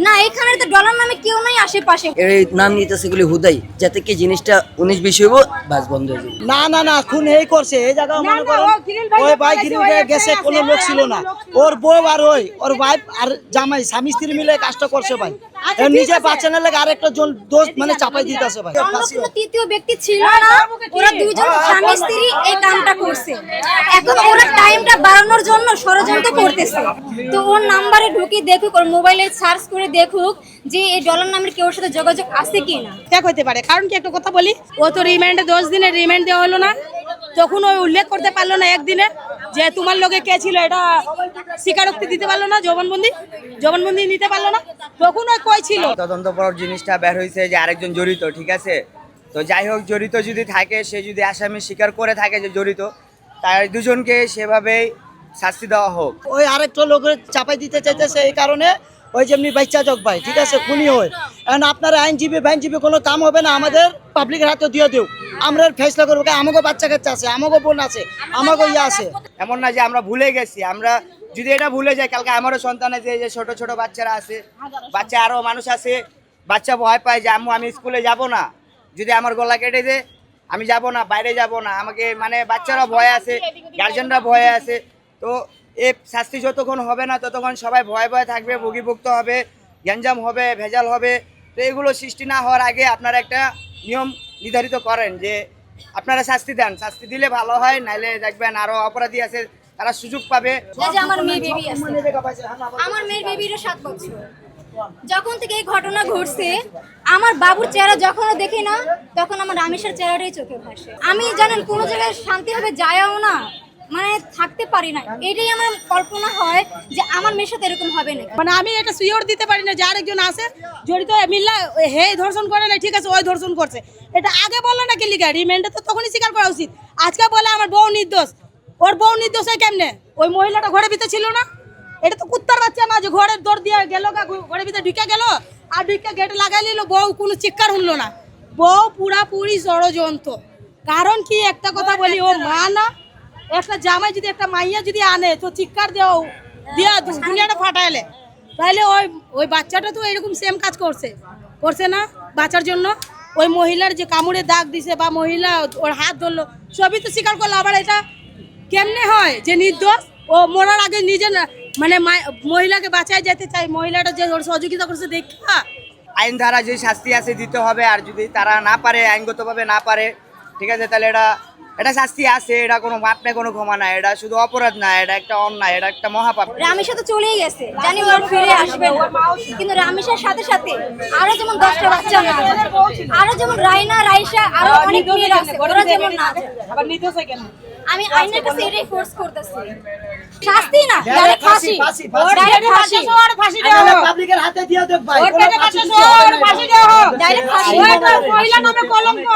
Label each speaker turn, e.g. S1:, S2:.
S1: না এখানে তো ডলার নামে কেউ নাই আশেপাশে।
S2: এই নাম নিতেছে গুলি হুদাই, যাতে কি জিনিসটা 19-20 হইব, বাস বন্ধ হয়ে যাবে।
S3: না খুন এই করছে এই জায়গা মনে করেন ওই ভাই গিরিল গেছে, কোনো লোক ছিল না, ওর বউ আর ওর ওয়াইফ আর জামাই স্বামী স্ত্রী মিলে কাজটা করছে ভাই। নিজে বাচ্চা না লাগে আরেকটা জন দোষ মানে চাপাই দিতেছে ভাই।
S1: কোনো তৃতীয় ব্যক্তি ছিল না, ওরা দুইজন স্বামী স্ত্রী এই কামটা করছে। এখন ওরা টাইমটা বাড়ানোর জন্য ষড়যন্ত্র করতেছে। তো ওর নাম্বারে ঢুকে দেখুক, ওর মোবাইলে সার্চ করে দেখুক যে এই ডলার নামের কেউ সাথে যোগাযোগ আছে কিনা।
S4: ঠিক হতে পারে, কারণ কি একটা কথা বলি, ও তো রিমান্ডে 10 দিনের রিমান্ড দেওয়া হলো না, তখন ওই উল্লেখ করতে পারলো না একদিনে যে তোমার লগে কে ছিল, এটা স্বীকারোক্তি দিতে পারলো না, জবানবন্দি নিতে পারলো না, তখন ওই কই ছিল।
S5: তদন্ত পর জিনিসটা বের হয়েছে যে আরেকজন জড়িত, ঠিক আছে। তো যাই হোক, জড়িত যদি থাকে, সে যদি আসামি স্বীকার করে থাকে যে জড়িত, তার দুজনকে সেভাবেই শাস্তি দেওয়া হোক।
S3: ওই আরেকটা লোকের চাপাই দিতে চাইতেছে, এই কারণে ওই যেমনি বাচ্চা যোগ ভাই, ঠিক আছে, খুনি হয়। এখন আপনার আইনজীবী কোনো কাম হবে না, আমাদের পাবলিকের হাতে দিয়ে দেও, আমরা ফেসলা করবো। আমাকে বাচ্চা কাচ্চা আছে, আমাকে বোন আছে, আমাকে ইয়ে আছে।
S5: এমন না যে আমরা ভুলে গেছি, আমরা যদি এটা ভুলে যাই, কালকে আমারও সন্তান আছে, যে ছোট ছোট বাচ্চারা আছে, বাচ্চা আরও মানুষ আছে, বাচ্চা ভয় পায় যে আম্মু আমি স্কুলে যাব না, যদি আমার গলা কেটে দেয় আমি যাব না, বাইরে যাব না, আমাকে মানে বাচ্চারা ভয় আছে, গার্জেনরা ভয়ে আছে। তো এই শাস্তি যতক্ষণ হবে না ততক্ষণ সবাই ভয়ে থাকবে, ভুগিভুক্ত হবে, গ্যাঞ্জাম হবে, ভেজাল হবে। তো এগুলো সৃষ্টি না হওয়ার আগে আপনারা একটা নিয়ম নির্ধারিত করেন যে আপনারা শাস্তি দেন, শাস্তি দিলে ভালো হয়, নাইলে দেখবেন আরো অপরাধী আছে তারা সুযোগ পাবে।
S1: আমার মেয়ের বেবিরও 7 বছর। যখন থেকে এই ঘটনা ঘটছে, আমার বাবুর চেহারা যখন দেখি না, তখন আমার রামেশের চেহারাটাই চোখে ভাসে। আমি জানেন কোনো জায়গায় শান্তিভাবে যায়ও না, মানে থাকতে পারি না। এটাই আমার কল্পনা হয় যে আমার মেয়ের সাথে এরকম হবে না।
S4: মানে আমি এটা শিওর দিতে পারি না যে আরেকজন আছে জড়িত, মিল্লা হে ধর্ষণ করে না, ঠিক আছে ওই ধর্ষণ করছে, এটা আগে বললো না কি লিগা, রিমান্ডে তো তখনই স্বীকার করা উচিত। আজকে বলে আমার বউ নির্দোষ, ওর বউ নির্দোষ হয় কেমনে? ওই মহিলাটা ঘরের ভিতরে ছিল না, এটা তো কুত্তার বাচ্চা না যে ঘরের দৌড় দিয়ে গেল, ঘরের ভিতরে ঢুকে গেল আর ঢুকে গেট লাগাই নিল, বউ কোনো চিৎকার শুনলো না। বউ পুরাপুরি ষড়যন্ত্র। কারণ কি একটা কথা বলি, ও মা না, একটা জামাই যদি একটা মাইয়া যদি আনে তো চিৎকার দিয়া দুনিয়াটা ফাটাইলে, তাহলে ওই বাচ্চাটা তো এরকম সেম কাজ করছে না বাচ্চার জন্য। ওই মহিলার যে কামড়ে দাগ দিছে বা মহিলা ওর হাত ধরলো, সবই তো স্বীকার করলো। আবার এটা কেমনে হয় যে নির্দোষ? ও মরার আগে নিজে মানে মহিলাকে বাঁচায় যেতে চাই, মহিলাটা যে ওর সহযোগিতা করছে দেখা।
S5: আইন ধারা যে শাস্তি আছে দিতে হবে, আর যদি তারা না পারে, আইনগতভাবে না পারে, ঠিক আছে, তাহলে এটা শাস্তি আছে, এটা কোনো মাপ নেই, কোনো ক্ষমা নাই, এটা শুধু অপরাধ না, এটা একটা অন্যায়, এটা একটা মহাপাপ।
S1: রামেশা তো চলেই গেছে, জানি ওর ফিরে আসবে না, কিন্তু রামেশার সাথে সাথে আরো যেমন 10টা বাচ্চা না আছে, আরো যেমন রাইনা, রাইসা, আরো অনেক মেয়েরা আছে, ওরা যেমন না আছে।
S4: আবার নির্দোষ হয় কেন?
S1: আমি আইনের কাছে এটাই ফোর্স করতেছি, শাস্তি না, ডাইরেক্ট ফাঁসি, ডাইরেক্ট ফাঁসি,
S4: ফাঁসি দেওয়া হোক,
S3: পাবলিকের হাতে দিয়ে দেব ভাই,
S4: ওর পেটে বাচ্চা সর ফাঁসি দেওয়া হোক,
S1: ডাইরেক্ট ফাঁসি।
S4: ওই তো মহিলা নামে কলঙ্ক।